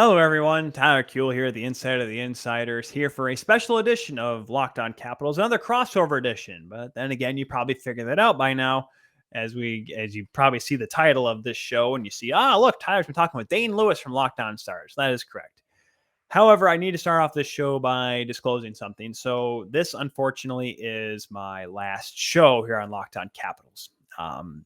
Hello, everyone. Tyler Kuehl here, the Inside of the Insiders, here for a special edition of Locked On Capitals, another crossover edition. But then again, you probably figured that out by now, as you probably see the title of this show, and you see, look, Tyler's been talking with Dane Lewis from Locked On Stars. That is correct. However, I need to start off this show by disclosing something. So this, unfortunately, is my last show here on Locked On Capitals.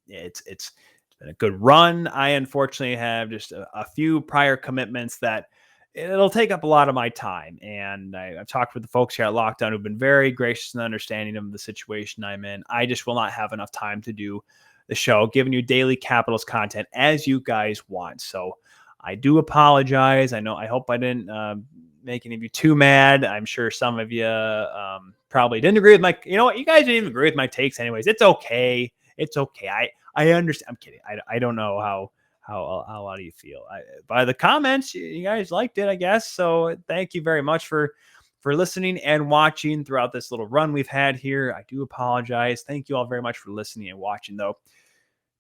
It's been a good run. I unfortunately have just a few prior commitments that it'll take up a lot of my time. And I've talked with the folks here at Locked On who've been very gracious and understanding of the situation I'm in. I just will not have enough time to do the show, giving you daily Capitals content as you guys want. So I do apologize. I hope I didn't make any of you too mad. I'm sure some of you probably didn't agree with my, you know what? You guys didn't even agree with my takes anyways. It's okay. It's okay. I understand. I'm kidding. I don't know how a lot of you feel. By the comments, you guys liked it, I guess. So thank you very much for listening and watching throughout this little run we've had here. I do apologize. Thank you all very much for listening and watching, though.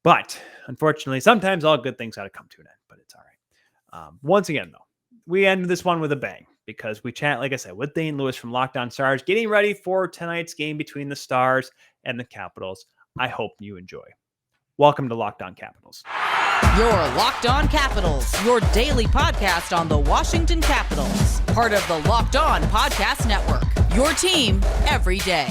But unfortunately, sometimes all good things got to come to an end, but it's all right. Once again, though, we ended this one with a bang because we chat, like I said, with Dane Lewis from Locked On Stars, getting ready for tonight's game between the Stars and the Capitals. I hope you enjoy. Welcome to Locked On Capitals. Your Locked On Capitals, your daily podcast on the Washington Capitals. Part of the Locked On Podcast Network, your team every day.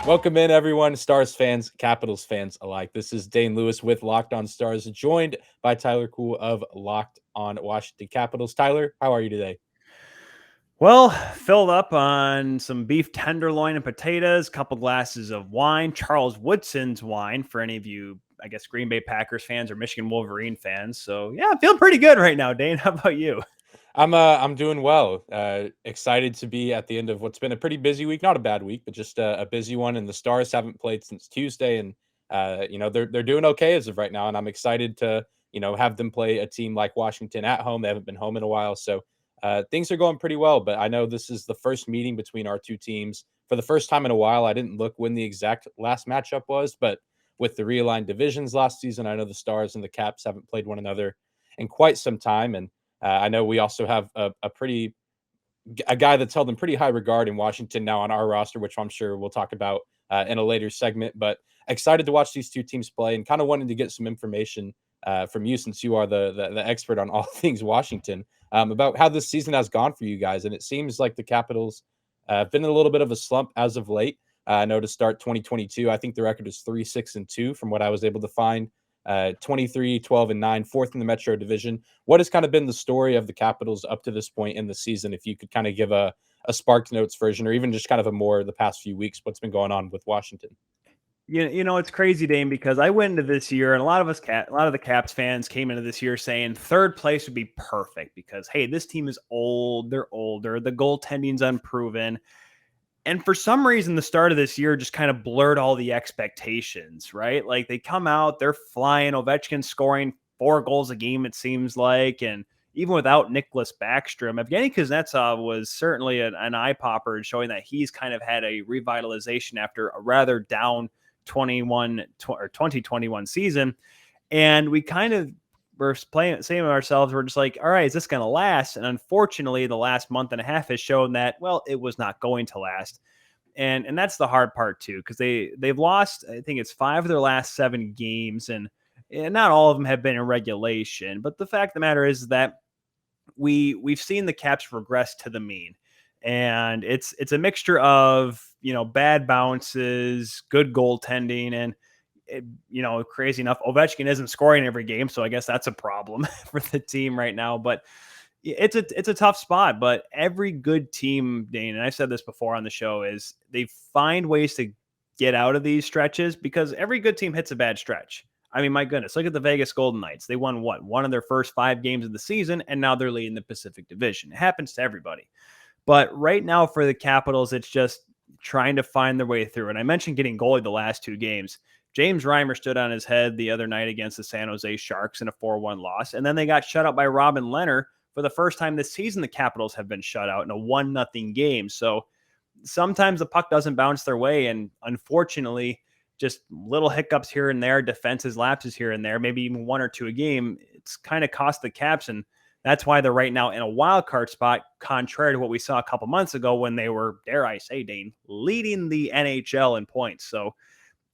Welcome in, everyone, Stars fans, Capitals fans alike. This is Dane Lewis with Locked On Stars, joined by Tyler Kuehl of Locked On Washington Capitals. Tyler, how are you today? Well, filled up on some beef tenderloin and potatoes, a couple glasses of wine, Charles Woodson's wine, for any of you, I guess, Green Bay Packers fans or Michigan Wolverine fans. So, yeah, I'm feeling pretty good right now, Dane. How about you? I'm doing well. Excited to be at the end of what's been a pretty busy week. Not a bad week, but just a busy one. And the Stars haven't played since Tuesday, and they're doing okay as of right now. And I'm excited to have them play a team like Washington at home. They haven't been home in a while, so things are going pretty well. But I know this is the first meeting between our two teams for the first time in a while. I didn't look when the exact last matchup was, but with the realigned divisions last season, I know the Stars and the Caps haven't played one another in quite some time, and I know we also have a guy that's held in pretty high regard in Washington now on our roster, which I'm sure we'll talk about in a later segment. But excited to watch these two teams play, and kind of wanted to get some information from you, since you are the expert on all things Washington, about how this season has gone for you guys. And it seems like the Capitals have been in a little bit of a slump as of late. I know to start 2022, I think the record is 3-6-2 from what I was able to find. 23-12-9, fourth in the Metro Division. What has kind of been the story of the Capitals up to this point in the season? If you could kind of give a Spark Notes version, or even just kind of a more the past few weeks, what's been going on with Washington? You know, it's crazy, Dane, because I went into this year, and a lot of the Caps fans came into this year saying third place would be perfect because, hey, this team is old, they're older, the goaltending's unproven. And for some reason, the start of this year just kind of blurred all the expectations, right? Like they come out, they're flying, Ovechkin scoring 4 goals a game, it seems like. And even without Nicholas Backstrom, Evgeny Kuznetsov was certainly an eye popper, showing that he's kind of had a revitalization after a rather down 2021 season. And we kind of were saying to ourselves, we're just like, all right, is this going to last? And unfortunately, the last month and a half has shown that, well, it was not going to last. And that's the hard part too, because they've lost, I think it's 5 of their last 7 games, and not all of them have been in regulation. But the fact of the matter is that we've seen the Caps regress to the mean. And it's a mixture of, bad bounces, good goaltending, and crazy enough, Ovechkin isn't scoring every game, so I guess that's a problem for the team right now. But it's a tough spot. But every good team, Dane, and I said this before on the show, is they find ways to get out of these stretches, because every good team hits a bad stretch. I mean, my goodness, look at the Vegas Golden Knights. They won one of their first 5 games of the season, and now they're leading the Pacific Division. It happens to everybody. But right now for the Capitals, it's just trying to find their way through. And I mentioned getting goalie the last 2 games. James Reimer stood on his head the other night against the San Jose Sharks in a 4-1 loss. And then they got shut out by Robin Lehner. For the first time this season, the Capitals have been shut out in a 1-0 game. So sometimes the puck doesn't bounce their way. And unfortunately, just little hiccups here and there, defenses lapses here and there, maybe even 1 or 2 a game. It's kind of cost the Caps, and that's why they're right now in a wild card spot, contrary to what we saw a couple months ago when they were, dare I say, Dane, leading the NHL in points. So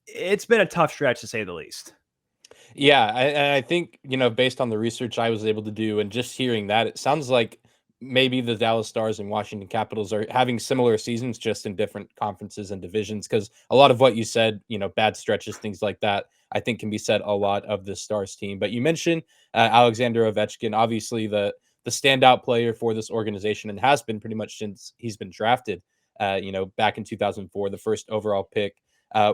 it's been a tough stretch to say the least. Yeah, I think, based on the research I was able to do and just hearing that, it sounds like maybe the Dallas Stars and Washington Capitals are having similar seasons, just in different conferences and divisions. Because a lot of what you said, bad stretches, things like that, I think can be said a lot of the Stars team. But you mentioned Alexander Ovechkin, obviously the standout player for this organization, and has been pretty much since he's been drafted. Back in 2004, the first overall pick.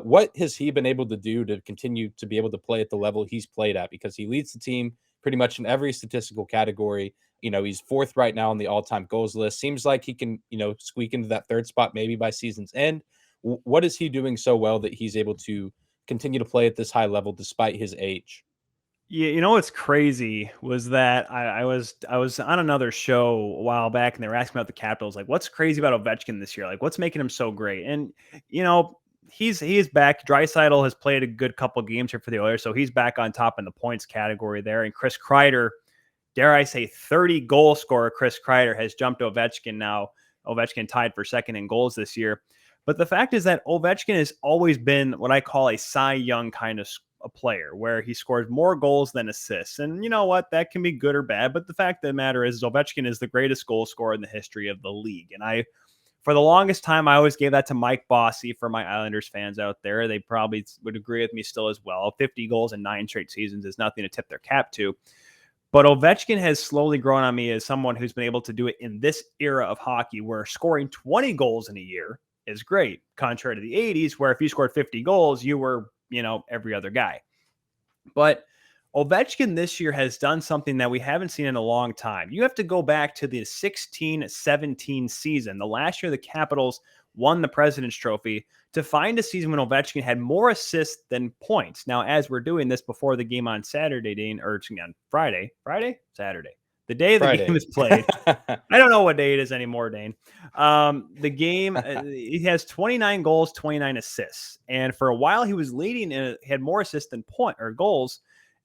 What has he been able to do to continue to be able to play at the level he's played at? Because he leads the team pretty much in every statistical category. He's 4th right now on the all-time goals list. Seems like he can, squeak into that 3rd spot maybe by season's end. What is he doing so well that he's able to continue to play at this high level despite his age? Yeah, what's crazy was that I was on another show a while back, and they were asking about the Capitals, like, what's crazy about Ovechkin this year? Like, what's making him so great? And he is back. Draisaitl has played a good couple games here for the Oilers, so he's back on top in the points category there. And Chris Kreider, dare I say, 30 goal scorer Chris Kreider has jumped Ovechkin now. Ovechkin tied for 2nd in goals this year. But the fact is that Ovechkin has always been what I call a Cy Young kind of a player, where he scores more goals than assists. And you know what? That can be good or bad. But the fact of the matter is Ovechkin is the greatest goal scorer in the history of the league. And for the longest time, I always gave that to Mike Bossy for my Islanders fans out there. They probably would agree with me still as well. 50 goals in 9 straight seasons is nothing to tip their cap to. But Ovechkin has slowly grown on me as someone who's been able to do it in this era of hockey, where scoring 20 goals in a year is great, contrary to the 80s, where if you scored 50 goals, you were, every other guy. But Ovechkin this year has done something that we haven't seen in a long time. You have to go back to the 16-17 season, the last year the Capitals won the President's Trophy, to find a season when Ovechkin had more assists than points. Now, as we're doing this before the game on Saturday, Dane, or on Saturday, the day the game is played. I don't know what day it is anymore, Dane. The game, he has 29 goals, 29 assists. And for a while, he was leading and had more assists than goals.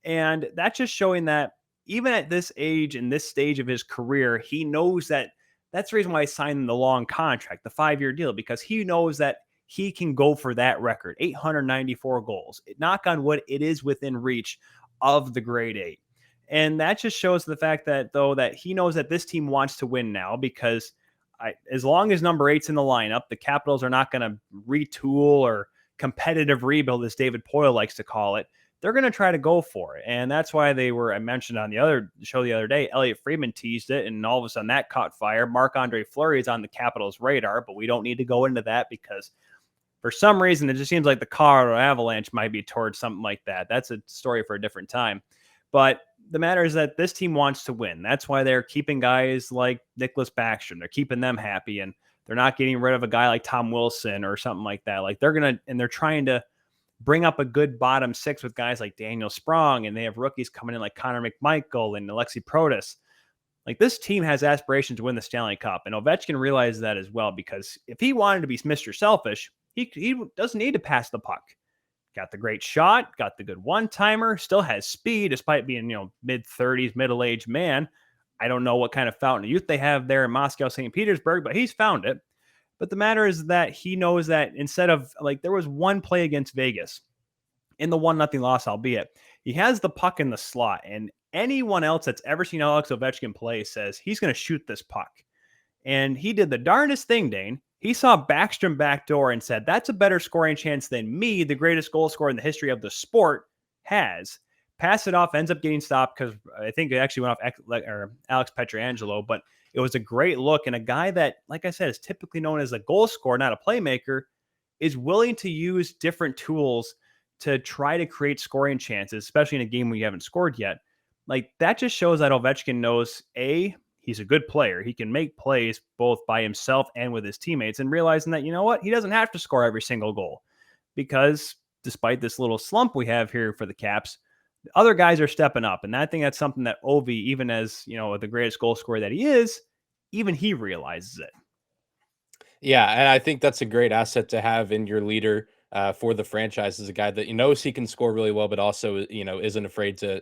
And that's just showing that even at this age and this stage of his career, he knows that that's the reason why he signed the long contract, the 5-year deal, because he knows that he can go for that record, 894 goals. Knock on wood, it is within reach of the grade 8. And that just shows the fact that, though, that he knows that this team wants to win now, because as long as number 8's in the lineup, the Capitals are not going to retool or competitive rebuild, as David Poyle likes to call it. They're going to try to go for it. And that's why I mentioned on the other show the other day, Elliot Friedman teased it, and all of a sudden that caught fire. Marc-Andre Fleury is on the Capitals' radar, but we don't need to go into that, because for some reason, it just seems like the Colorado Avalanche might be towards something like that. That's a story for a different time. But the matter is that this team wants to win. That's why they're keeping guys like Nicholas Backstrom. They're keeping them happy, and they're not getting rid of a guy like Tom Wilson or something like that. Like they're trying to bring up a good bottom 6 with guys like Daniel Sprong, and they have rookies coming in like Connor McMichael and Alexi Protas. Like, this team has aspirations to win the Stanley Cup, and Ovechkin realizes that as well, because if he wanted to be Mr. Selfish, he doesn't need to pass the puck. Got the great shot, got the good one-timer, still has speed despite being, mid-30s, middle-aged man. I don't know what kind of fountain of youth they have there in Moscow, St. Petersburg, but he's found it. But the matter is that he knows that instead of, there was one play against Vegas in the 1-0 loss, albeit, he has the puck in the slot, and anyone else that's ever seen Alex Ovechkin play says he's going to shoot this puck. And he did the darndest thing, Dane. He saw Backstrom backdoor and said, that's a better scoring chance than me, the greatest goal scorer in the history of the sport, has. Pass it off, ends up getting stopped because I think it actually went off Alex Pietrangelo, but it was a great look. And a guy that, like I said, is typically known as a goal scorer, not a playmaker, is willing to use different tools to try to create scoring chances, especially in a game where you haven't scored yet. That just shows that Ovechkin knows, he's a good player. He can make plays both by himself and with his teammates, and realizing that, you know what, he doesn't have to score every single goal, because despite this little slump we have here for the Caps, other guys are stepping up. And I think that's something that Ovi, even as, the greatest goal scorer that he is, even he realizes it. Yeah, and I think that's a great asset to have in your leader for the franchise as a guy that knows he can score really well, but also isn't afraid to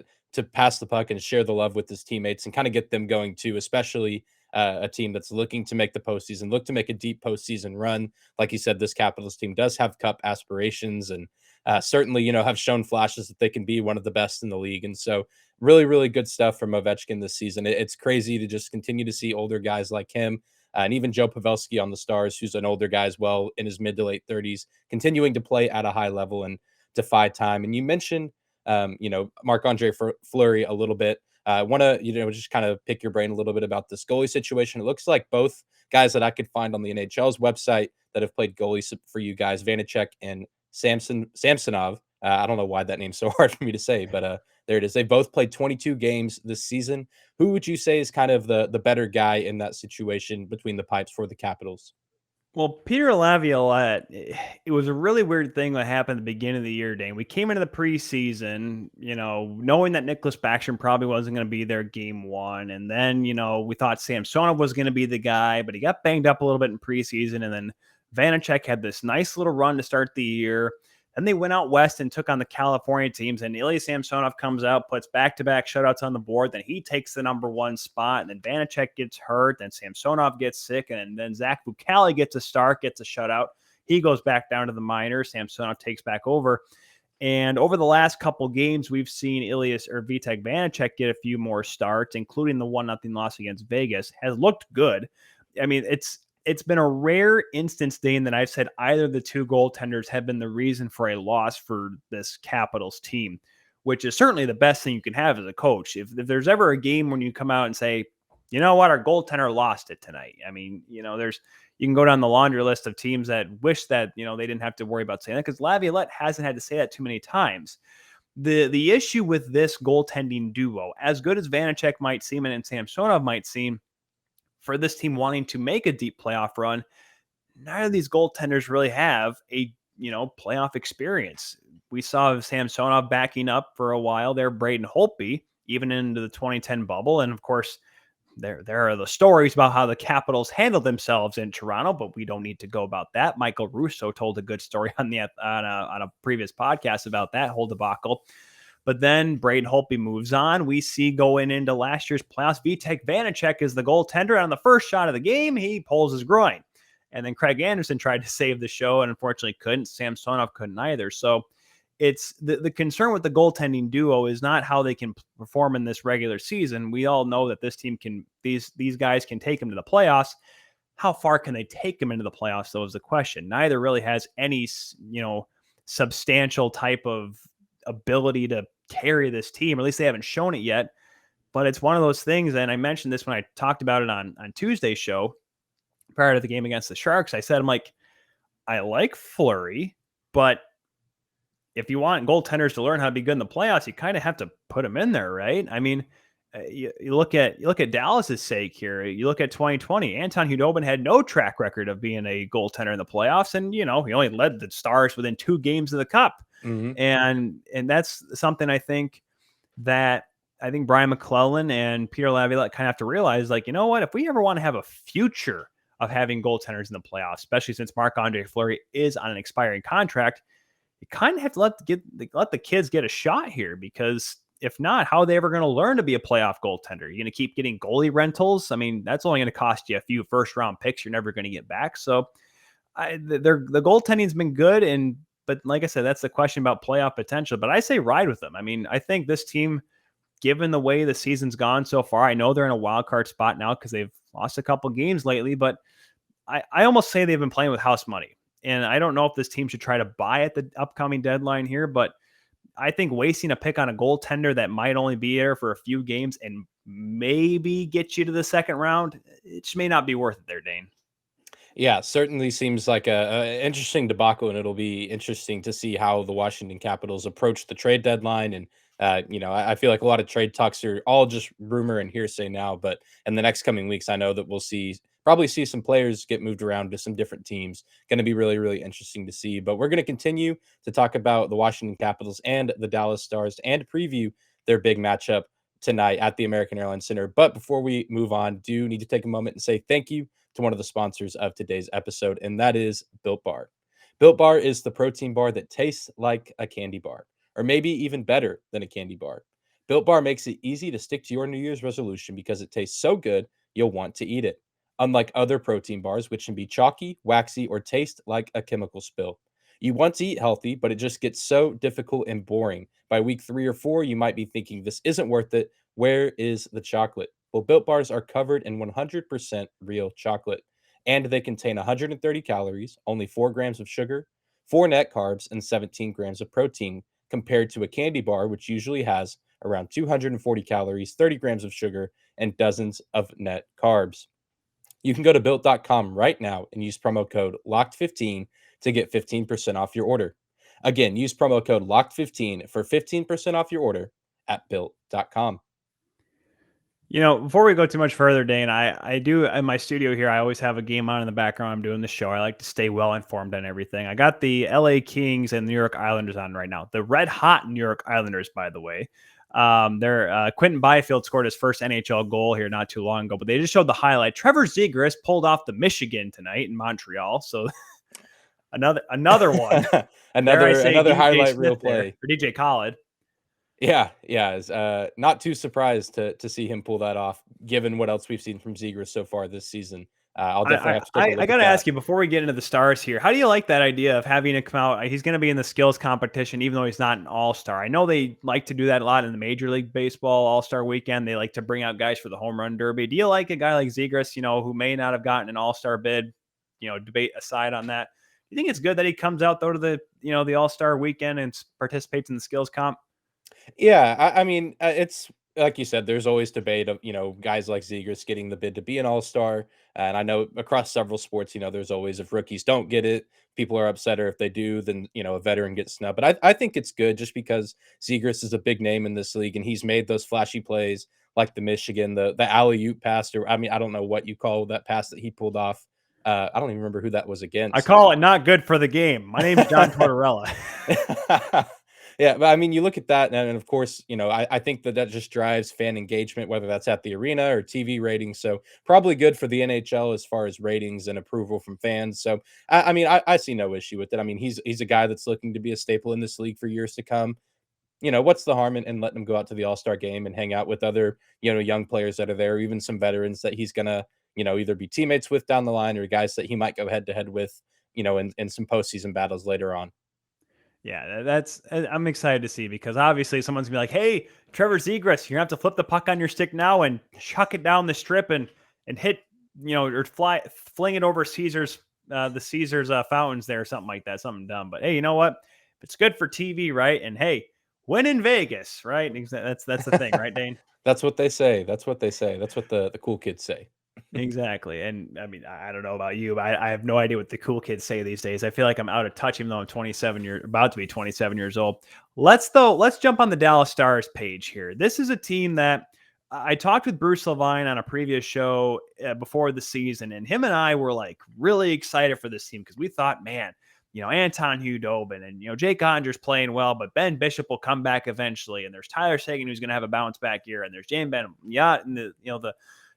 pass the puck and share the love with his teammates and kind of get them going too, especially a team that's looking to make the postseason, look to make a deep postseason run. Like you said, this Capitals team does have cup aspirations and certainly, have shown flashes that they can be one of the best in the league. And so really, really good stuff from Ovechkin this season. It's crazy to just continue to see older guys like him and even Joe Pavelski on the Stars, who's an older guy as well in his mid to late 30s, continuing to play at a high level and defy time. And you mentioned, Marc-Andre Fleury a little bit. I want to, just kind of pick your brain a little bit about this goalie situation. It looks like both guys that I could find on the NHL's website that have played goalies for you guys, Vanacek and Samsonov. I don't know why that name's so hard for me to say, but there it is. They both played 22 games this season. Who would you say is kind of the better guy in that situation between the pipes for the Capitals? Well, Peter Laviolette, it was a really weird thing that happened at the beginning of the year, Dane. We came into the preseason, knowing that Nicholas Backstrom probably wasn't going to be there game one. And then, we thought Samsonov was going to be the guy, but he got banged up a little bit in preseason. And then Vanacek had this nice little run to start the year. Then they went out west and took on the California teams, and Ilya Samsonov comes out, puts back-to-back shutouts on the board. Then he takes the number one spot, and then Vanacek gets hurt. Then Samsonov gets sick, and then Zach Vucali gets a start, gets a shutout. He goes back down to the minors. Samsonov takes back over. And over the last couple games, we've seen Vitek Vanacek get a few more starts, including the 1-0 loss against Vegas. Has looked good. I mean, it's been a rare instance, Dane, that I've said either of the two goaltenders have been the reason for a loss for this Capitals team, which is certainly the best thing you can have as a coach. If there's ever a game when you come out and say, you know what, our goaltender lost it tonight. I mean, you can go down the laundry list of teams that wish that, they didn't have to worry about saying that, because Laviolette hasn't had to say that too many times. The issue with this goaltending duo, as good as Vanacek might seem and Samsonov might seem, for this team wanting to make a deep playoff run, neither of these goaltenders really have a, playoff experience. We saw Samsonov backing up for a while there, Braden Holtby, even into the 2010 bubble. And of course, there are the stories about how the Capitals handled themselves in Toronto, but we don't need to go about that. Michael Russo told a good story on a previous podcast about that whole debacle. But then Braden Holtby moves on. We see going into last year's playoffs, Vitek Vanacek is the goaltender. On the first shot of the game, he pulls his groin. And then Craig Anderson tried to save the show and unfortunately couldn't. Samsonov couldn't either. So it's the concern with the goaltending duo is not how they can perform in this regular season. We all know that this team these guys can take them to the playoffs. How far can they take them into the playoffs, though, is the question. Neither really has any, substantial type of ability to carry this team, or at least they haven't shown it yet. But it's one of those things, and I mentioned this when I talked about it on Tuesday's show prior to the game against the Sharks. I said, I like Fleury, but if you want goaltenders to learn how to be good in the playoffs, you kind of have to put them in there, right? I mean, you look at Dallas's sake here. You look at 2020. Anton Khudobin had no track record of being a goaltender in the playoffs, and he only led the Stars within 2 games of the Cup. Mm-hmm. And that's something I think Brian McClellan and Peter Laviolette kind of have to realize, if we ever want to have a future of having goaltenders in the playoffs, especially since Marc-Andre Fleury is on an expiring contract, you kind of have to let the kids get a shot here, because if not, how are they ever going to learn to be a playoff goaltender? You're going to keep getting goalie rentals. I mean, that's only going to cost you a few first-round picks you're never going to get back. So the goaltending's been good, but like I said, that's the question about playoff potential. But I say ride with them. I mean, I think this team, given the way the season's gone so far, I know they're in a wild card spot now because they've lost a couple games lately, but I almost say they've been playing with house money. And I don't know if this team should try to buy at the upcoming deadline here, but I think wasting a pick on a goaltender that might only be there for a few games and maybe get you to the second round, it just may not be worth it there, Dane. Yeah, certainly seems like a interesting debacle, and it'll be interesting to see how the Washington Capitals approach the trade deadline. And I feel like a lot of trade talks are all just rumor and hearsay now, but in the next coming weeks, I know that we'll probably see some players get moved around to some different teams. Going to be really, really interesting to see. But we're going to continue to talk about the Washington Capitals and the Dallas Stars and preview their big matchup tonight at the American Airlines Center. But before we move on, do need to take a moment and say thank you to one of the sponsors of today's episode, and that is Built Bar. Built Bar is the protein bar that tastes like a candy bar, or maybe even better than a candy bar. Built Bar makes it easy to stick to your New Year's resolution because it tastes so good, you'll want to eat it. Unlike other protein bars, which can be chalky, waxy, or taste like a chemical spill. You want to eat healthy, but it just gets so difficult and boring. By week 3 or 4, you might be thinking, this isn't worth it. Where is the chocolate? Well, Built Bars are covered in 100% real chocolate, and they contain 130 calories, only 4 grams of sugar, 4 net carbs, and 17 grams of protein, compared to a candy bar, which usually has around 240 calories, 30 grams of sugar, and dozens of net carbs. You can go to built.com right now and use promo code LOCKED15 to get 15% off your order. Again, use promo code LOCKED15 for 15% off your order at built.com. Before we go too much further, Dane, I do in my studio here, I always have a game on in the background. I'm doing the show. I like to stay well informed on everything. I got the LA Kings and New York Islanders on right now. The red hot New York Islanders, by the way. Quentin Byfield scored his first NHL goal here not too long ago, but they just showed the highlight. Trevor Zegras pulled off the Michigan tonight in Montreal. So another one. another highlight reel play for DJ Khaled. Yeah, is not too surprised to see him pull that off, given what else we've seen from Zegras so far this season. I'll definitely have to take a look I at got to that. ask you before we get into the Stars here. How do you like that idea of having to come out? He's going to be in the skills competition, even though he's not an all-star. I know they like to do that a lot in the Major League Baseball All-Star Weekend. They like to bring out guys for the home run derby. Do you like a guy like Zegras, who may not have gotten an all-star bid, debate aside on that? Do you think it's good that he comes out though to the All-Star Weekend and participates in the skills comp? Yeah, I mean, it's like you said, there's always debate of, guys like Zegras getting the bid to be an all-star. And I know across several sports, there's always, if rookies don't get it, people are upset, or if they do, then, a veteran gets snubbed. But I think it's good just because Zegras is a big name in this league and he's made those flashy plays like the Michigan, the alley-oop pass, or I mean, I don't know what you call that pass that he pulled off. I don't even remember who that was against. I call it not good for the game. My name is John Tortorella. Yeah, but I mean, you look at that, and of course, I think that just drives fan engagement, whether that's at the arena or TV ratings. So probably good for the NHL as far as ratings and approval from fans. So I mean, I see no issue with it. I mean, he's a guy that's looking to be a staple in this league for years to come. What's the harm in letting him go out to the All-Star game and hang out with other, young players that are there, or even some veterans that he's gonna, either be teammates with down the line or guys that he might go head to head with, in some postseason battles later on. Yeah, I'm excited to see because obviously someone's gonna be like, "Hey, Trevor Zegras, you're gonna have to flip the puck on your stick now and chuck it down the strip and hit, or fling it over the Caesar's fountains there, or something like that, something dumb." But hey, you know what? It's good for TV, right? And hey, win in Vegas, right? That's the thing, right, Dane? That's what they say. That's what the cool kids say. Exactly. And I mean, I don't know about you, but I have no idea what the cool kids say these days. I feel like I'm out of touch, even though I'm about to be 27 years old. Let's jump on the Dallas Stars page here. This is a team that I talked with Bruce Levine on a previous show before the season, and him and I were like really excited for this team because we thought, man, Anton Hudobin and, Jake Ottinger's playing well, but Ben Bishop will come back eventually. And there's Tyler Seguin who's going to have a bounce back year. And there's James Ben Yacht and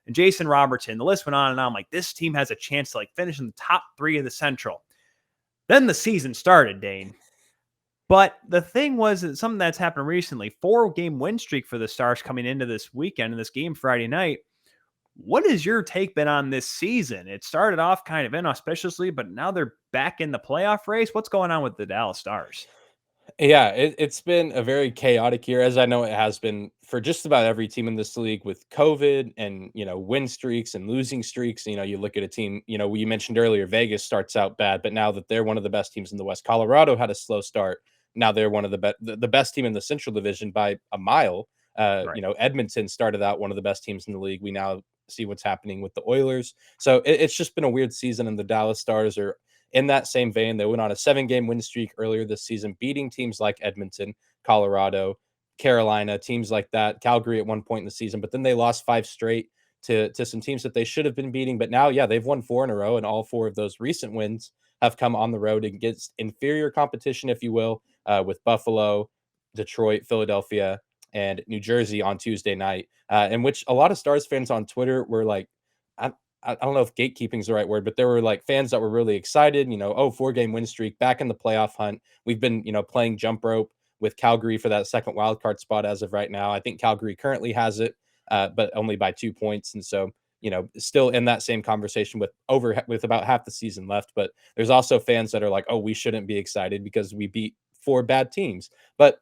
and Jason Robertson. The list went on and on. I'm like, this team has a chance to finish in the top 3 of the Central. Then the season started, Dane. But the thing was that something that's happened recently, 4-game win streak for the Stars coming into this weekend and this game Friday night. What has your take been on this season? It started off kind of inauspiciously, but now they're back in the playoff race. What's going on with the Dallas Stars? Yeah, it's been a very chaotic year, as I know it has been for just about every team in this league with COVID and, win streaks and losing streaks. You look at a team, we mentioned earlier, Vegas starts out bad, but now that they're one of the best teams in the West, Colorado had a slow start. Now they're one of the best team in the Central Division by a mile. Right. Edmonton started out one of the best teams in the league. We now see what's happening with the Oilers. So it's just been a weird season, and the Dallas Stars are in that same vein. They went on a 7-game win streak earlier this season, beating teams like Edmonton, Colorado, Carolina, teams like that, Calgary at one point in the season, but then they lost 5 straight to some teams that they should have been beating. But now, yeah, they've won 4 in a row, and all 4 of those recent wins have come on the road against inferior competition, if you will, with Buffalo, Detroit, Philadelphia, and New Jersey on Tuesday night, in which a lot of Stars fans on Twitter were like, I don't know if gatekeeping is the right word, but there were like fans that were really excited, 4-game win streak, back in the playoff hunt. We've been, playing jump rope with Calgary for that second wild card spot as of right now. I think Calgary currently has it, but only by 2 points. And so, still in that same conversation with about half the season left. But there's also fans that are like, oh, we shouldn't be excited because we beat 4 bad teams. But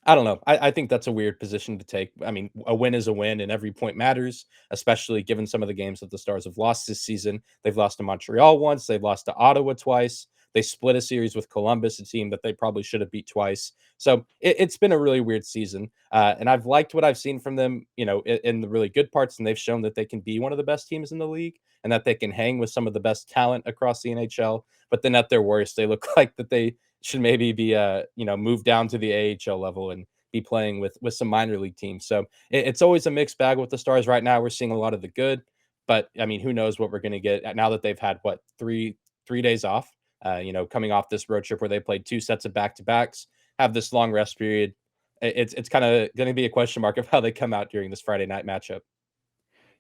I don't know. I think that's a weird position to take. I mean, a win is a win and every point matters, especially given some of the games that the Stars have lost this season. They've lost to Montreal once, they've lost to Ottawa twice. They split a series with Columbus, a team that they probably should have beat twice. So it's been a really weird season. And I've liked what I've seen from them, in the really good parts. And they've shown that they can be one of the best teams in the league and that they can hang with some of the best talent across the NHL. But then at their worst, they look like that they should maybe be moved down to the AHL level and be playing with some minor league teams. So it's always a mixed bag with the Stars right now. We're seeing a lot of the good, but I mean, who knows what we're going to get now that they've had three days off. Coming off this road trip where they played 2 sets of back to backs, have this long rest period. It's kind of going to be a question mark of how they come out during this Friday night matchup.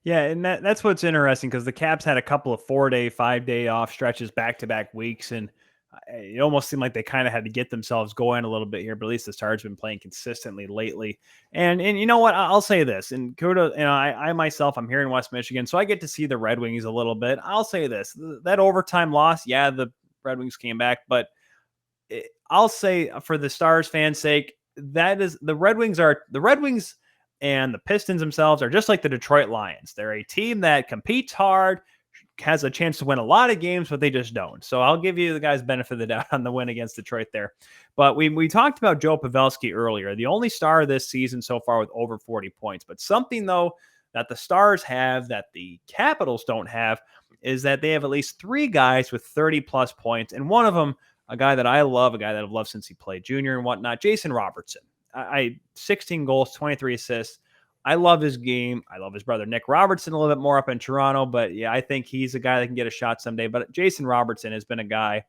Yeah, and that's what's interesting because the Caps had a couple of 4-day, 5-day off stretches back-to-back weeks, and it almost seemed like they kind of had to get themselves going a little bit here. But at least the Stars have been playing consistently lately. And you know what? I'll say this, and kudos. I myself, I'm here in West Michigan, so I get to see the Red Wings a little bit. I'll say this: that overtime loss, yeah, the Red Wings came back, but I'll say for the Stars fans' sake, that is the Red Wings and the Pistons themselves are just like the Detroit Lions. They're a team that competes hard, has a chance to win a lot of games, but they just don't. So I'll give you the guys benefit of the doubt on the win against Detroit there. But we talked about Joe Pavelski earlier, the only star this season so far with over 40 points. But something, though, that the Stars have that the Capitals don't have is that they have at least 3 guys with 30-plus points. And one of them, a guy that I love, a guy that I've loved since he played junior and whatnot, Jason Robertson. 16 goals, 23 assists. I love his game. I love his brother Nick Robertson a little bit more up in Toronto, but yeah, I think he's a guy that can get a shot someday. But Jason Robertson has been a guy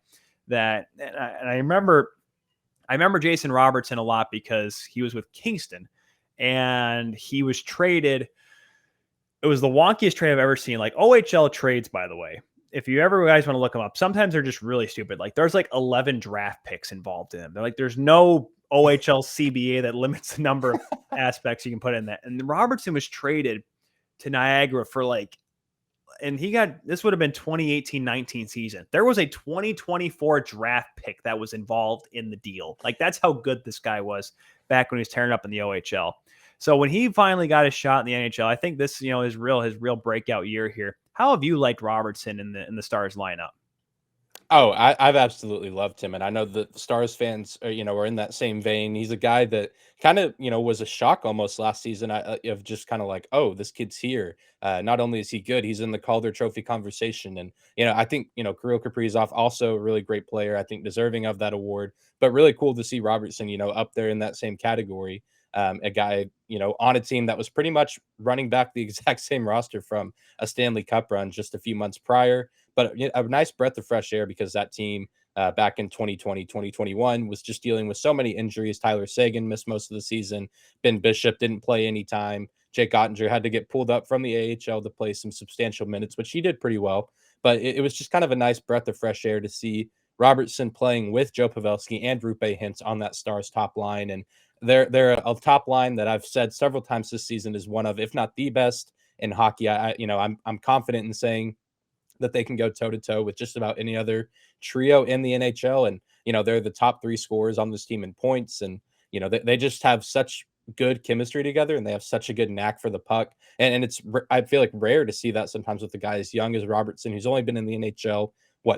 that, and I remember Jason Robertson a lot because he was with Kingston and he was traded. It was the wonkiest trade I've ever seen. Like OHL trades, by the way. If you ever guys want to look them up, sometimes they're just really stupid. Like there's like 11 draft picks involved in them. They're like, there's no OHL CBA that limits the number of aspects you can put in that. And Robertson was traded to Niagara for this would have been 2018-19 season. There was a 2024 draft pick that was involved in the deal. Like that's how good this guy was back when he was tearing up in the OHL. So when he finally got his shot in the NHL, I think this, his real breakout year here. How have you liked Robertson in the Stars lineup? Oh, I've absolutely loved him. And I know the Stars fans are in that same vein. He's a guy that kind of, was a shock almost last season of just kind of like, oh, this kid's here. Not only is he good, he's in the Calder Trophy conversation. And, I think, Kirill Kaprizov, also a really great player, I think deserving of that award, but really cool to see Robertson, up there in that same category. A guy, on a team that was pretty much running back the exact same roster from a Stanley Cup run just a few months prior. But a nice breath of fresh air because that team back in 2020, 2021 was just dealing with so many injuries. Tyler Seguin missed most of the season. Ben Bishop didn't play any time. Jake Ottinger had to get pulled up from the AHL to play some substantial minutes, which he did pretty well. But it was just kind of a nice breath of fresh air to see Robertson playing with Joe Pavelski and Roope Hintz on that Stars top line. And they're a top line that I've said several times this season is one of, if not the best in hockey. I'm confident in saying that they can go toe to toe with just about any other trio in the NHL. And, they're the top 3 scorers on this team in points. And, they just have such good chemistry together and they have such a good knack for the puck. And it's, I feel like rare to see that sometimes with a guy as young as Robertson, who's only been in the NHL,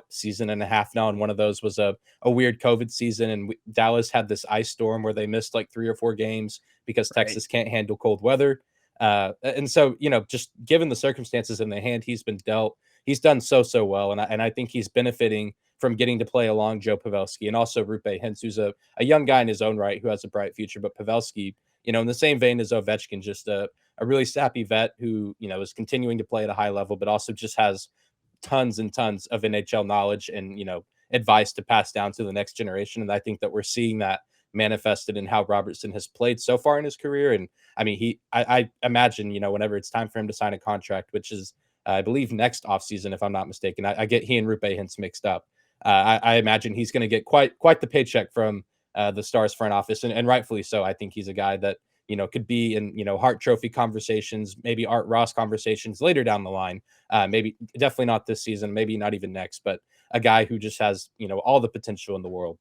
season and a half now. And one of those was a weird COVID season. And Dallas had this ice storm where they missed like 3 or 4 games because Texas can't handle cold weather. And so, just given the circumstances in the hand he's been dealt, he's done so well. And I think he's benefiting from getting to play along Joe Pavelski and also Roope Hintz, who's a young guy in his own right who has a bright future. But Pavelski, in the same vein as Ovechkin, just a really sappy vet who, is continuing to play at a high level, but also just has tons and tons of NHL knowledge and, advice to pass down to the next generation. And I think that we're seeing that manifested in how Robertson has played so far in his career. And I mean, I imagine, whenever it's time for him to sign a contract, which is I believe next offseason, if I'm not mistaken. I get he and Rupe Hintz mixed up. I imagine he's going to get quite the paycheck from the Stars front office, and rightfully so. I think he's a guy that could be in Hart Trophy conversations, maybe Art Ross conversations later down the line. Maybe definitely not this season, maybe not even next, but a guy who just has all the potential in the world.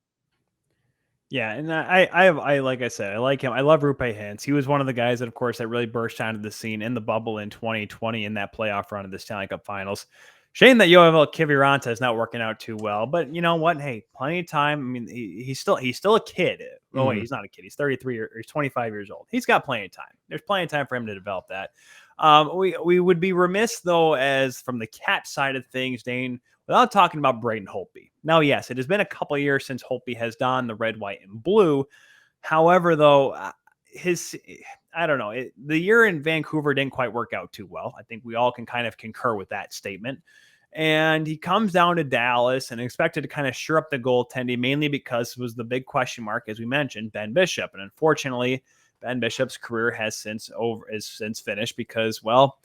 Yeah, and I like I said, I like him. I love Rupe Hintz. He was one of the guys that, of course, that really burst onto the scene in the bubble in 2020 in that playoff run of the Stanley Cup Finals. Shame that Yoel Kiviranta is not working out too well, but you know what? Hey, plenty of time. I mean, he's still a kid. Oh wait, he's not a kid. He's 33 or he's 25 years old. He's got plenty of time. There's plenty of time for him to develop that. We would be remiss though, as from the Cap side of things, Dane, without talking about Braden Holtby. Now, yes, it has been a couple of years since Holtby has donned the red, white, and blue. However, though, I don't know, the year in Vancouver didn't quite work out too well. I think we all can kind of concur with that statement. And he comes down to Dallas and expected to kind of shore up the goaltending, mainly because it was the big question mark, as we mentioned, Ben Bishop. And unfortunately, Ben Bishop's career has since finished because, well,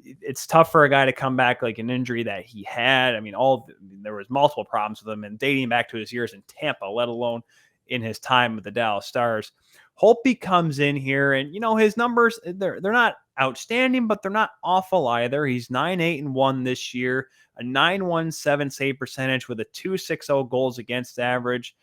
it's tough for a guy to come back like an injury that he had. I mean, there was multiple problems with him, and dating back to his years in Tampa, let alone in his time with the Dallas Stars. Holtby comes in here, and his numbers, they're not outstanding, but they're not awful either. He's 9-8-1 this year, a 917 save percentage with a 260 goals against average.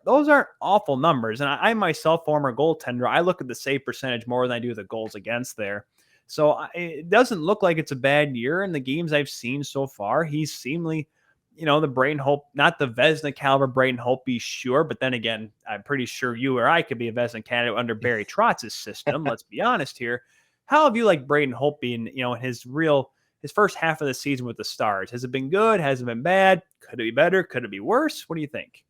Those aren't awful numbers. And I myself, former goaltender, I look at the save percentage more than I do the goals against there. So it doesn't look like it's a bad year in the games I've seen so far. He's seemingly, the Braden Hope, not the Vezina caliber Braden Holtby, sure. But then again, I'm pretty sure you or I could be a Vezina candidate under Barry Trotz's system. Let's be honest here. How have you liked Braden Holtby in, his first half of the season with the Stars? Has it been good? Has it been bad? Could it be better? Could it be worse? What do you think?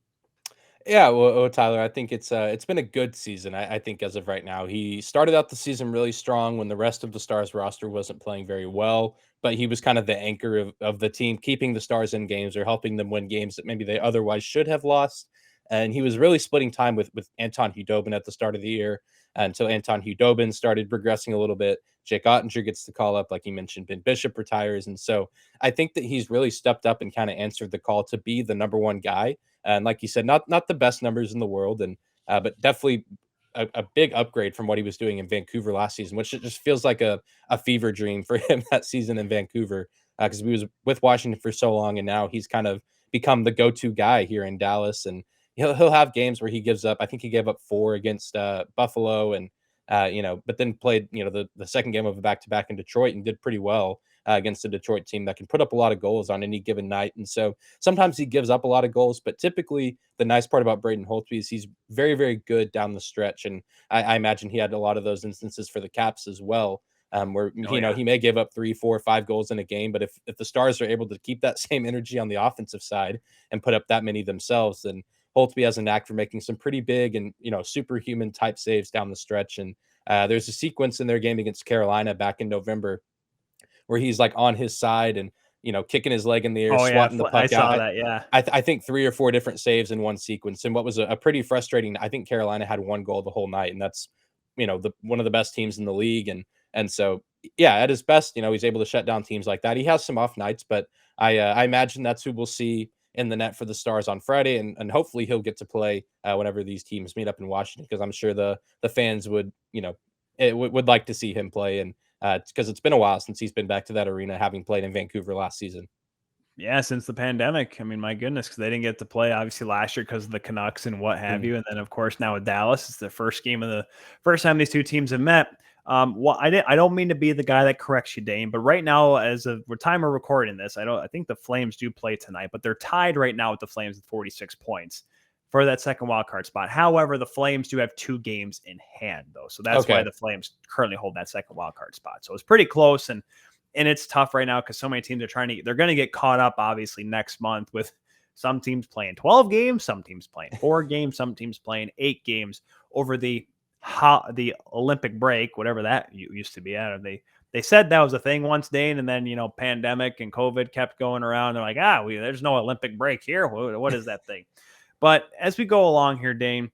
Yeah, well, Tyler, I think it's been a good season. I think as of right now, he started out the season really strong when the rest of the Stars roster wasn't playing very well, but he was kind of the anchor of the team, keeping the Stars in games or helping them win games that maybe they otherwise should have lost. And he was really splitting time with Anton Hudobin at the start of the year until Anton Hudobin started progressing a little bit. Jake Ottinger gets the call up, like you mentioned. Ben Bishop retires, and so I think that he's really stepped up and kind of answered the call to be the number one guy. And like you said, not the best numbers in the world, and but definitely a big upgrade from what he was doing in Vancouver last season, which it just feels like a fever dream for him that season in Vancouver, because he was with Washington for so long, and now he's kind of become the go-to guy here in Dallas. And he'll have games where he gives up. I think he gave up 4 against Buffalo, and but then played the second game of a back-to-back in Detroit and did pretty well against a Detroit team that can put up a lot of goals on any given night. And so sometimes he gives up a lot of goals, but typically the nice part about Braden Holtby is he's very, very good down the stretch. And I imagine he had a lot of those instances for the Caps as well, where he may give up 3, 4, 5 goals in a game, but if the Stars are able to keep that same energy on the offensive side and put up that many themselves, then Holtby has a knack for making some pretty big and superhuman type saves down the stretch. And there's a sequence in their game against Carolina back in November where he's like on his side and kicking his leg in the air, swatting the puck I saw out. that. Yeah, I think 3 or 4 different saves in one sequence. And what was a pretty frustrating, I think Carolina had 1 goal the whole night, and that's one of the best teams in the league. And so yeah, at his best, he's able to shut down teams like that. He has some off nights, but I imagine that's who we'll see in the net for the Stars on Friday, and hopefully he'll get to play whenever these teams meet up in Washington, because I'm sure the fans would would like to see him play, and because it's been a while since he's been back to that arena, having played in Vancouver last season. Yeah, since the pandemic. I mean, my goodness, because they didn't get to play obviously last year because of the Canucks and what have you, and then of course now with Dallas, it's the first time these two teams have met. I don't mean to be the guy that corrects you, Dane, but right now, as of the time we're recording this, I think the Flames do play tonight, but they're tied right now with the Flames at 46 points for that second wild card spot. However, the Flames do have 2 games in hand though, so that's why the Flames currently hold that second wild card spot. So it's pretty close, and it's tough right now because so many teams are they're going to get caught up obviously next month, with some teams playing 12 games, some teams playing 4 games, some teams playing 8 games over the Olympic break, whatever that used to be. They said that was a thing once, Dane, and then pandemic and COVID kept going around. They're like, there's no Olympic break here. What is that thing? But as we go along here, Dane,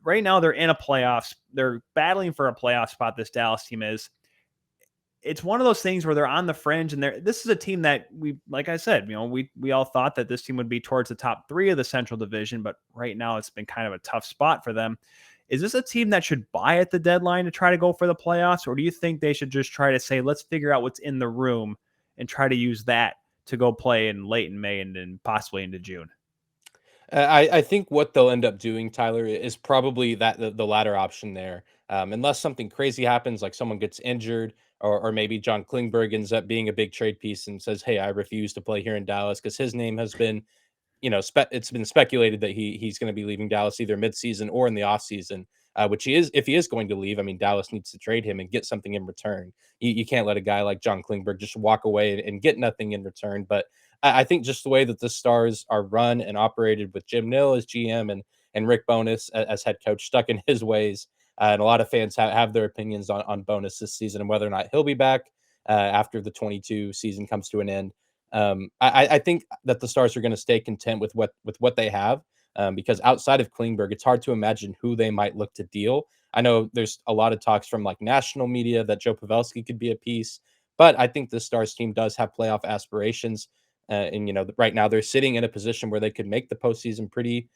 right now they're in a playoffs. They're battling for a playoff spot. This Dallas team is. it's one of those things where they're on the fringe, and this is a team that like I said, we all thought that this team would be towards the top 3 of the Central Division, but right now it's been kind of a tough spot for them. Is this a team that should buy at the deadline to try to go for the playoffs, or do you think they should just try to say, let's figure out what's in the room and try to use that to go play in late in May and then possibly into June? I think what they'll end up doing, Tyler, is probably the latter option there. Unless something crazy happens, like someone gets injured, or maybe John Klingberg ends up being a big trade piece and says, "Hey, I refuse to play here in Dallas," because his name has been, it's been speculated that he's going to be leaving Dallas either midseason or in the offseason, which he is. If he is going to leave, I mean, Dallas needs to trade him and get something in return. You can't let a guy like John Klingberg just walk away and get nothing in return. But I think just the way that the Stars are run and operated with Jim Nill as GM and Rick Bowness as head coach stuck in his ways, and a lot of fans have their opinions on Bowness this season and whether or not he'll be back after the 22 season comes to an end. I think that the Stars are going to stay content with what they have, because outside of Klingberg, it's hard to imagine who they might look to deal. I know there's a lot of talks from like national media that Joe Pavelski could be a piece, but I think the Stars team does have playoff aspirations. And right now they're sitting in a position where they could make the postseason pretty,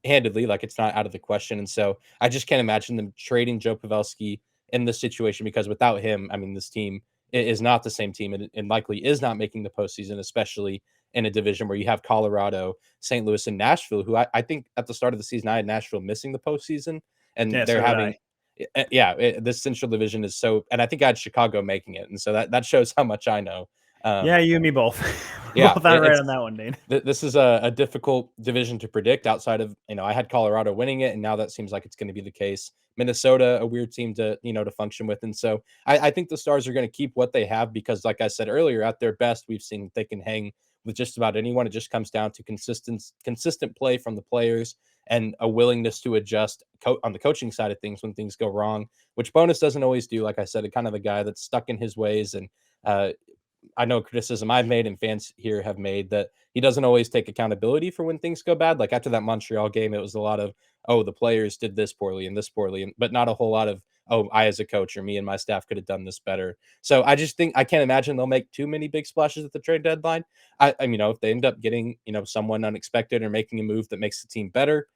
handedly, like it's not out of the question. And so I just can't imagine them trading Joe Pavelski in this situation, because without him, I mean, this team is not the same team, and likely is not making the postseason, especially in a division where you have Colorado, St. Louis, and Nashville, who I think at the start of the season I had Nashville missing the postseason, and Yeah, they're so did having. I. This Central Division is so, and I think I had Chicago making it, and so that shows how much I know. Yeah, Um, you and me both. We're yeah, both on right on that one, Dane. this is a difficult division to predict outside of, I had Colorado winning it, and now that seems like it's going to be the case. Minnesota, a weird team to function with. And so I think the Stars are going to keep what they have, because like I said earlier, at their best, we've seen they can hang with just about anyone. It just comes down to consistent play from the players and a willingness to adjust on the coaching side of things when things go wrong, which Bonus doesn't always do. Like I said, kind of a guy that's stuck in his ways. And I know criticism I've made and fans here have made that he doesn't always take accountability for when things go bad. Like after that Montreal game, it was a lot of, oh, the players did this poorly and this poorly, but not a whole lot of, oh, I as a coach or me and my staff could have done this better. So I just think I can't imagine they'll make too many big splashes at the trade deadline. If they end up getting, someone unexpected or making a move that makes the team better,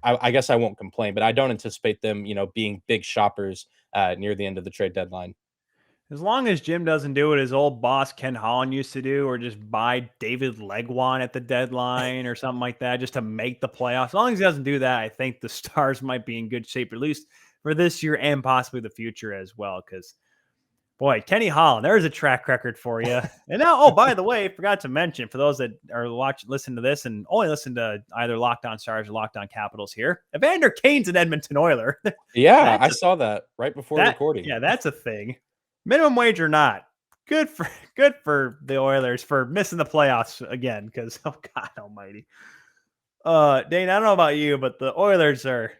I guess I won't complain, but I don't anticipate them, being big shoppers near the end of the trade deadline. As long as Jim doesn't do what his old boss Ken Holland used to do, or just buy David Legwan at the deadline or something like that, just to make the playoffs. As long as he doesn't do that, I think the Stars might be in good shape, at least for this year and possibly the future as well. Because, boy, Kenny Holland, there's a track record for you. And now, oh, by the way, forgot to mention, for those that are listen to this and only listen to either Locked On Stars or Locked On Capitals here, Evander Kane's an Edmonton Oiler. Yeah, I saw that right before recording. Yeah, that's a thing. Minimum wage or not, good for the Oilers for missing the playoffs again, because oh God almighty. Dane, I don't know about you, but the Oilers they're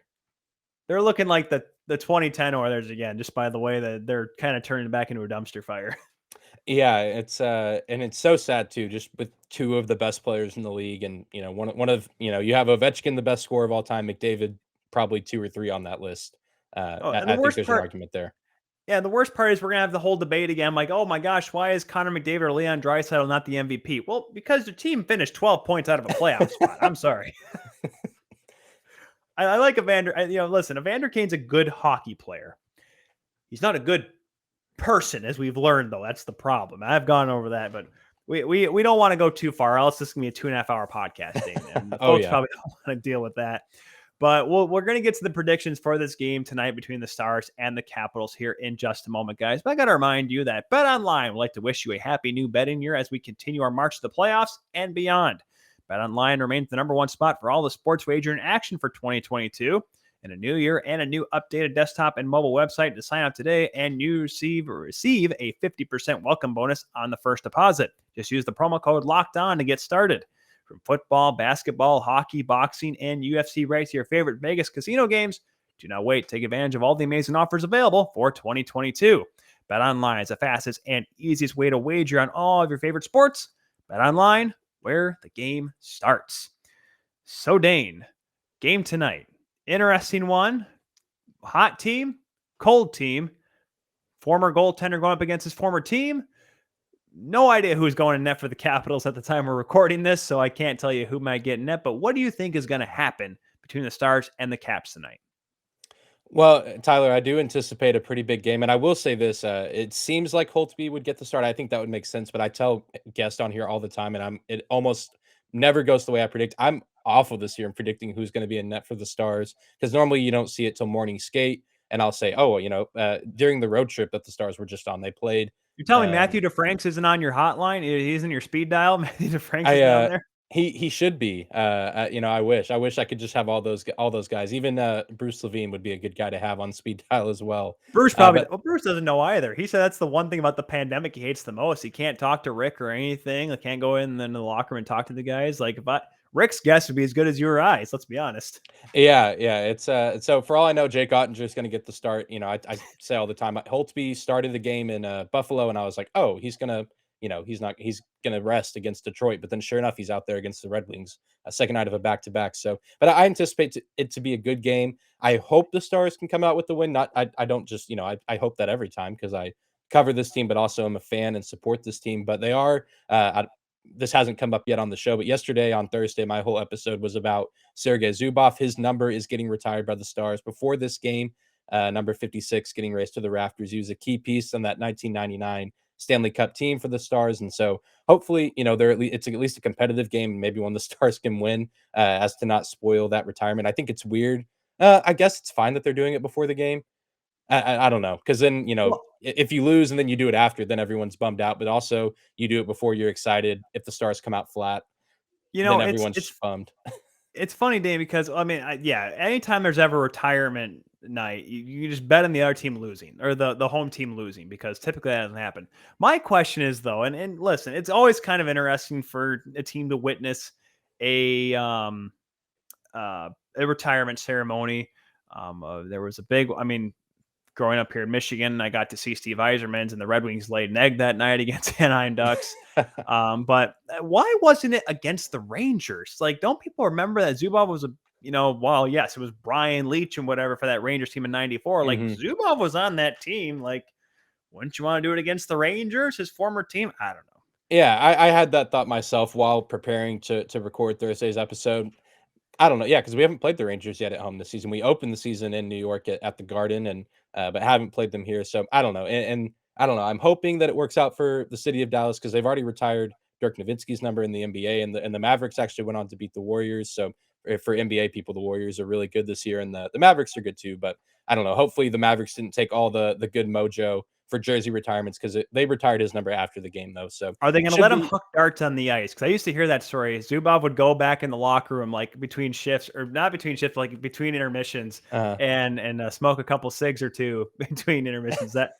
looking like the 2010 Oilers again, just by the way that they're kind of turning back into a dumpster fire. Yeah, and it's so sad too, just with two of the best players in the league, and one of you have Ovechkin, the best scorer of all time, McDavid probably 2 or 3 on that list. Oh, and I think there's an argument there. Yeah, the worst part is we're gonna have the whole debate again. Like, oh my gosh, why is Connor McDavid or Leon Draisaitl not the MVP? Well, because the team finished 12 points out of a playoff spot. I'm sorry. I like Evander. Listen, Evander Kane's a good hockey player. He's not a good person, as we've learned, though. That's the problem. I've gone over that, but we don't want to go too far, else this is gonna be a 2.5-hour podcast, Dave, and the folks probably don't want to deal with that. But we're going to get to the predictions for this game tonight between the Stars and the Capitals here in just a moment, guys. But I got to remind you that BetOnline would like to wish you a happy new betting year as we continue our march to the playoffs and beyond. BetOnline remains the number one spot for all the sports wagering action for 2022. In a new year and a new updated desktop and mobile website to sign up today, and you receive a 50% welcome bonus on the first deposit. Just use the promo code LOCKEDON to get started. From football, basketball, hockey, boxing, and UFC right to your favorite Vegas casino games, do not wait. Take advantage of all the amazing offers available for 2022. BetOnline is the fastest and easiest way to wager on all of your favorite sports. BetOnline, where the game starts. So, Dane, game tonight. Interesting one. Hot team, cold team. former goaltender going up against his former team. No idea who's going in net for the Capitals at the time we're recording this, so I can't tell you who might get in net. But what do you think is going to happen between the Stars and the Caps tonight? Well, Tyler, I do anticipate a pretty big game, and I will say this: it seems like Holtby would get the start. I think that would make sense, but I tell guests on here all the time, and it almost never goes the way I predict. I'm awful this year in predicting who's going to be in net for the Stars because normally you don't see it till morning skate, and I'll say, oh, during the road trip that the Stars were just on, they played. You're telling me Um, Matthew DeFranks isn't on your hotline? He's in your speed dial. Matthew DeFranks I is down there. he should be. I wish I could just have all those guys. Even Bruce Levine would be a good guy to have on speed dial as well. But Bruce doesn't know either. He said that's the one thing about the pandemic he hates the most. He can't talk to Rick or anything. Like, can't go in the locker room and talk to the guys. Like, Rick's guess would be as good as you or I. Let's be honest. yeah, it's so for all I know, Jake Ottinger is going to get the start. I say all the time, Holtby started the game in Buffalo, and I was like, oh, he's gonna rest against Detroit. But then, sure enough, he's out there against the Red Wings, a second night of a back-to-back. So, but I anticipate it to be a good game. I hope the Stars can come out with the win. Not, I don't just, I hope that every time because I cover this team, but also am a fan and support this team. But they are, this hasn't come up yet on the show, but yesterday on Thursday, my whole episode was about Sergei Zubov. His number is getting retired by the Stars before this game. Number 56 getting raised to the rafters. He was a key piece on that 1999 Stanley Cup team for the Stars, and so hopefully, it's at least a competitive game, and maybe one the Stars can win, as to not spoil that retirement. I think it's weird. I guess it's fine that they're doing it before the game. I don't know, because then Well, if you lose and then you do it after, then everyone's bummed out. But also, you do it before you're excited. If the Stars come out flat, then it's everyone's just bummed. it's funny, Dave, because I mean, anytime there's ever retirement night, you just bet on the other team losing or the home team losing because typically that doesn't happen. My question is though, and listen, it's always kind of interesting for a team to witness a a retirement ceremony. There was a big, I mean, growing up here in Michigan, I got to see Steve Yzerman's and the Red Wings laid an egg that night against Anaheim Ducks. But why wasn't it against the Rangers? Like, don't people remember that Zubov was well, yes, it was Brian Leach and whatever for that Rangers team in '94. Like, Mhm. Zubov was on that team. Like, wouldn't you want to do it against the Rangers, his former team? I don't know. Yeah, I had that thought myself while preparing to record Thursday's episode. I don't know. Yeah, because we haven't played the Rangers yet at home this season. We opened the season in New York at the Garden, and but haven't played them here. So I don't know. And I don't know. I'm hoping that it works out for the city of Dallas because they've already retired Dirk Nowitzki's number in the NBA, and the Mavericks actually went on to beat the Warriors. So for NBA people, the Warriors are really good this year, and the Mavericks are good too. But I don't know. Hopefully, the Mavericks didn't take all the good mojo for jersey retirements because they retired his number after the game though. So Are they going to should let him be. hook darts on the ice? Because I used to hear that story. Zubov would go back in the locker room, like between shifts, or not between shifts, like between intermissions, Uh, and smoke a couple cigs or two between intermissions. That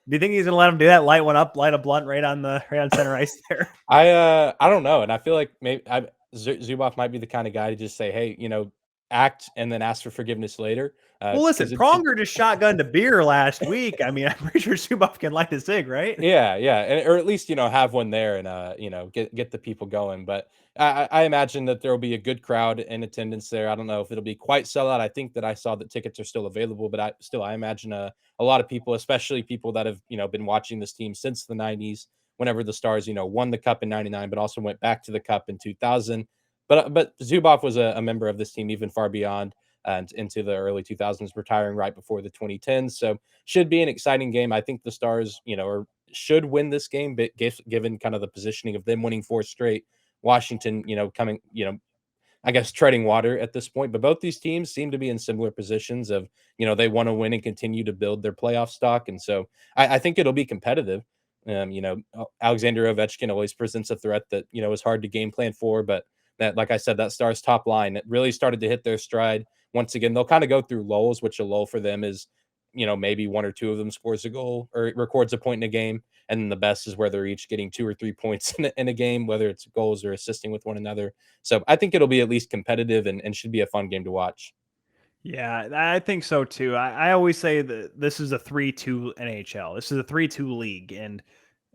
do you think he's going to let him do that? Light one up, light a blunt right on center ice there. I don't know, and I feel like maybe Zubov might be the kind of guy to just say, "Hey, act and then ask for forgiveness later." Well, listen, Because it Pronger just shotgunned a beer last week. I mean, I'm pretty sure Zubov can light a cig, right? yeah, or at least have one there and get the people going. But I imagine that there will be a good crowd in attendance there. I don't know if it'll be quite sellout. I think that I saw that tickets are still available, but I imagine a lot of people, especially people that have been watching this team since the '90s. Whenever the Stars won the Cup in '99, but also went back to the Cup in 2000. But Zubov was a member of this team even far beyond and into the early 2000s, retiring right before the 2010s. So should be an exciting game. I think the Stars, should win this game, but given kind of the positioning of them winning four straight, Washington, coming, I guess treading water at this point. But both these teams seem to be in similar positions of, they want to win and continue to build their playoff stock. And so I think it'll be competitive. Alexander Ovechkin always presents a threat that, is hard to game plan for. But that, like I said, that Stars top line, it really started to hit their stride. Once again, they'll kind of go through lulls, which a lull for them is, maybe one or two of them scores a goal or records a point in a game. And then the best is where they're each getting 2 or 3 points in a game, whether it's goals or assisting with one another. So I think it'll be at least competitive and should be a fun game to watch. Yeah, I think so too. I always say that this is a 3-2 NHL. This is a 3-2 league. And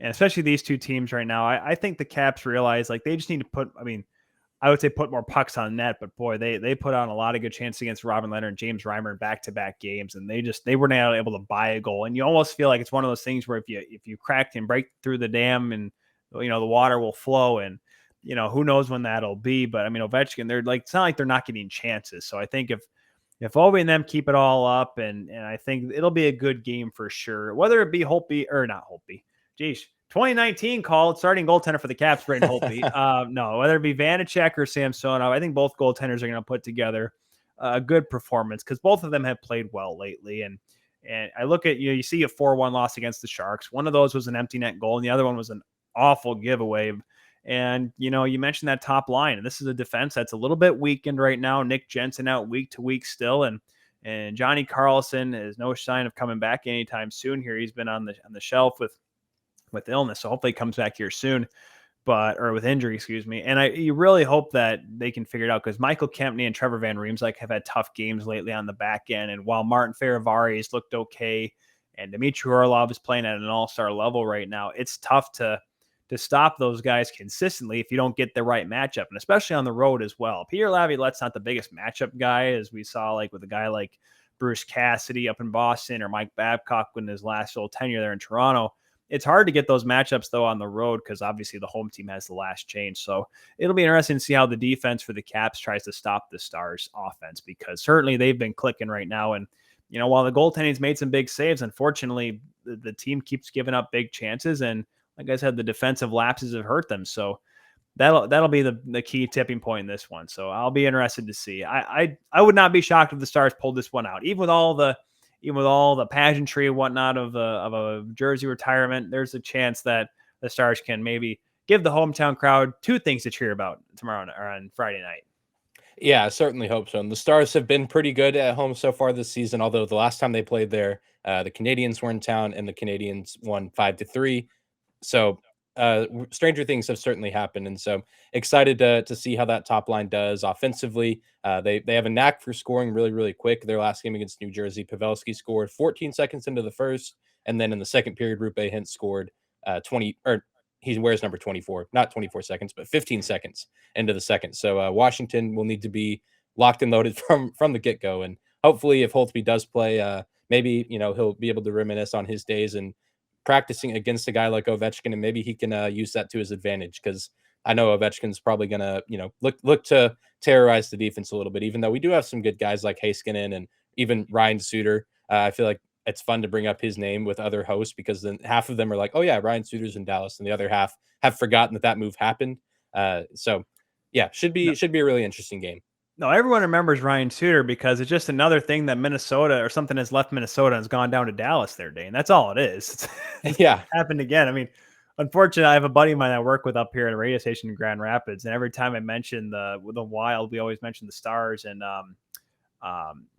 especially these two teams right now, I think the Caps realize like they just need to put, I mean, I would say put more pucks on net, but boy, they put on a lot of good chances against Robin Leonard and James Reimer in back-to-back games, and they were not able to buy a goal. And you almost feel like it's one of those things where if you crack and break through the dam, and the water will flow, and who knows when that'll be. But I mean, Ovechkin, they're like, it's not like they're not getting chances. So I think if Ovi and them keep it all up, and I think it'll be a good game for sure. Whether it be Holtby or not Holtby, geez. 2019 called starting goaltender for the Caps, Braden Holtby. No, whether it be Vanacek or Samsonov, I think both goaltenders are going to put together a good performance because both of them have played well lately. And I look at you see a 4-1 loss against the Sharks. One of those was an empty net goal, and the other one was an awful giveaway. And you mentioned that top line, and this is a defense that's a little bit weakened right now. Nick Jensen out week to week still, and Johnny Carlson has no sign of coming back anytime soon. Here, he's been on the shelf with illness, so hopefully he comes back here soon, or with injury, excuse me. And you really hope that they can figure it out because Michael Kempney and Trevor Van Riemsdyk have had tough games lately on the back end. And while Martin Ferravari looked okay, and Dmitry Orlov is playing at an all-star level right now, it's tough to stop those guys consistently if you don't get the right matchup, and especially on the road as well. Peter Laviolette's not the biggest matchup guy, as we saw like with a guy like Bruce Cassidy up in Boston or Mike Babcock in his last little tenure there in Toronto. It's hard to get those matchups, though, on the road because obviously the home team has the last change. So it'll be interesting to see how the defense for the Caps tries to stop the Stars offense because certainly they've been clicking right now. And, while the goaltending's made some big saves, unfortunately, the team keeps giving up big chances. And like I said, the defensive lapses have hurt them. So that'll be the key tipping point in this one. So I'll be interested to see. I would not be shocked if the Stars pulled this one out, even with all the pageantry and whatnot of a jersey retirement. There's a chance that the Stars can maybe give the hometown crowd two things to cheer about tomorrow or on Friday night. Yeah, I certainly hope so. And the Stars have been pretty good at home so far this season, although the last time they played there, the Canadiens were in town and the Canadiens won 5-3. So stranger things have certainly happened. And so excited to see how that top line does offensively. They have a knack for scoring really, really quick. Their last game against New Jersey, Pavelski scored 14 seconds into the first. And then in the second period, Rupe Hintz scored 20, or he wears number 24, not 24 seconds, but 15 seconds into the second. So Washington will need to be locked and loaded from the get-go. And hopefully if Holtby does play, maybe, he'll be able to reminisce on his days and practicing against a guy like Ovechkin, and maybe he can use that to his advantage because I know Ovechkin's probably going to, look to terrorize the defense a little bit, even though we do have some good guys like Heiskanen and even Ryan Suter. I feel like it's fun to bring up his name with other hosts because then half of them are like, oh yeah, Ryan Suter's in Dallas, and the other half have forgotten that move happened. So yeah, should be a really interesting game. No, everyone remembers Ryan Suter because it's just another thing that Minnesota or something has left Minnesota and has gone down to Dallas there, Dane. That's all it is. Yeah. Happened again. I mean, unfortunately, I have a buddy of mine I work with up here at a radio station in Grand Rapids, and every time I mention the Wild, we always mention the Stars. And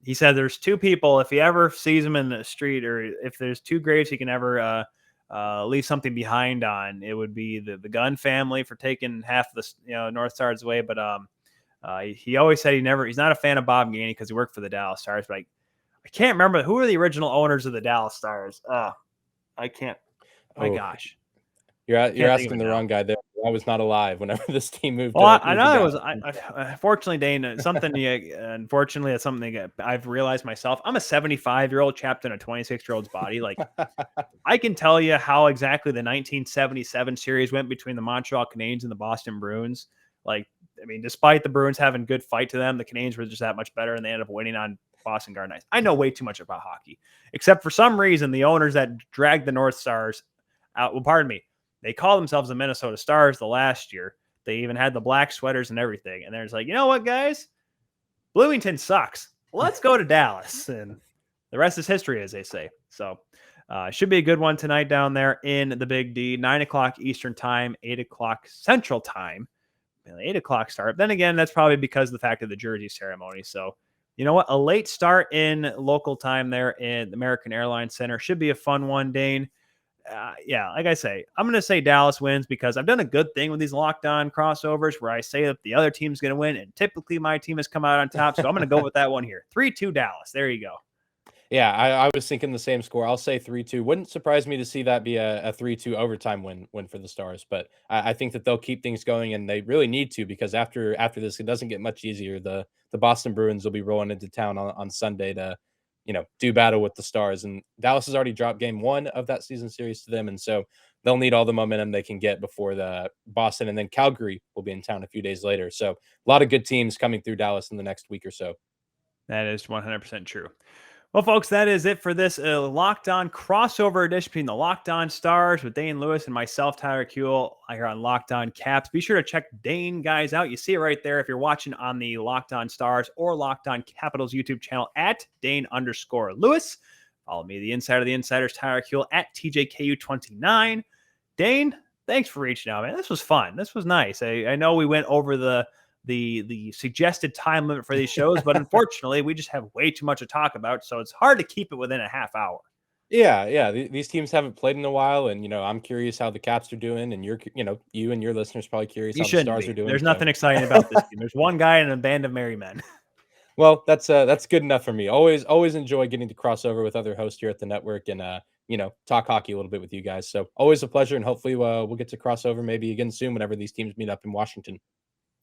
he said there's two people, if he ever sees them in the street, or if there's two graves he can ever leave something behind on, it would be the Gunn family for taking half of the North Stars away. But he always said he's not a fan of Bob Gainey because he worked for the Dallas Stars. But I can't remember who are the original owners of the Dallas Stars. I can't. My gosh. You're asking the wrong guy there. I was not alive whenever this team moved. Well, I know it was. Unfortunately, Dane, something. Unfortunately, that's something I've realized myself. I'm a 75-year-old trapped in a 26-year-old's body. Like, I can tell you how exactly the 1977 series went between the Montreal Canadiens and the Boston Bruins. Like, I mean, despite the Bruins having good fight to them, the Canadiens were just that much better, and they ended up winning on Boston Garden Knights. I know way too much about hockey, except for some reason the owners that dragged the North Stars out. Well, pardon me. They call themselves the Minnesota Stars the last year. They even had the black sweaters and everything. And they're just like, you know what, guys? Bloomington sucks. Let's go to Dallas. And the rest is history, as they say. So should be a good one tonight down there in the Big D. 9 o'clock Eastern time, 8 o'clock Central time. 8 o'clock start. Then again, that's probably because of the fact of the jersey ceremony. So, you know what? A late start in local time there in the American Airlines Center. Should be a fun one, Dane. Yeah, like I say, I'm going to say Dallas wins because I've done a good thing with these locked on crossovers where I say that the other team's going to win, and typically my team has come out on top. So I'm going to go with that one here. 3-2 Dallas. There you go. Yeah, I was thinking the same score. I'll say 3-2. Wouldn't surprise me to see that be a 3-2 overtime win for the Stars. But I think that they'll keep things going, and they really need to, because after this, it doesn't get much easier. The Boston Bruins will be rolling into town on Sunday to, do battle with the Stars. And Dallas has already dropped game one of that season series to them, and so they'll need all the momentum they can get before the Boston, and then Calgary will be in town a few days later. So a lot of good teams coming through Dallas in the next week or so. That is 100% true. Well, folks, that is it for this Locked On crossover edition between the Locked On Stars with Dane Lewis and myself, Tyler Kuehl, here on Locked On Caps. Be sure to check Dane, guys, out. You see it right there if you're watching on the Locked On Stars or Locked On Capitals YouTube channel at Dane_Lewis. Follow me, the Insider of the Insiders, Tyler Kuehl, at TJKU29. Dane, thanks for reaching out, man. This was fun. This was nice. I know we went over the suggested time limit for these shows, but unfortunately we just have way too much to talk about, so it's hard to keep it within a half hour. Yeah. These teams haven't played in a while, and I'm curious how the Caps are doing, and you and your listeners probably curious how the Stars are doing. There's nothing exciting about this team. There's one guy and a band of merry men. Well, that's good enough for me. Always enjoy getting to cross over with other hosts here at the network and talk hockey a little bit with you guys. So always a pleasure, and hopefully we'll get to cross over maybe again soon whenever these teams meet up in Washington.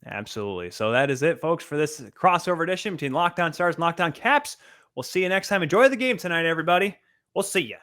Absolutely. So that is it, folks, for this crossover edition between Locked On Stars and Locked On Caps. We'll see you next time. Enjoy the game tonight, everybody. We'll see you.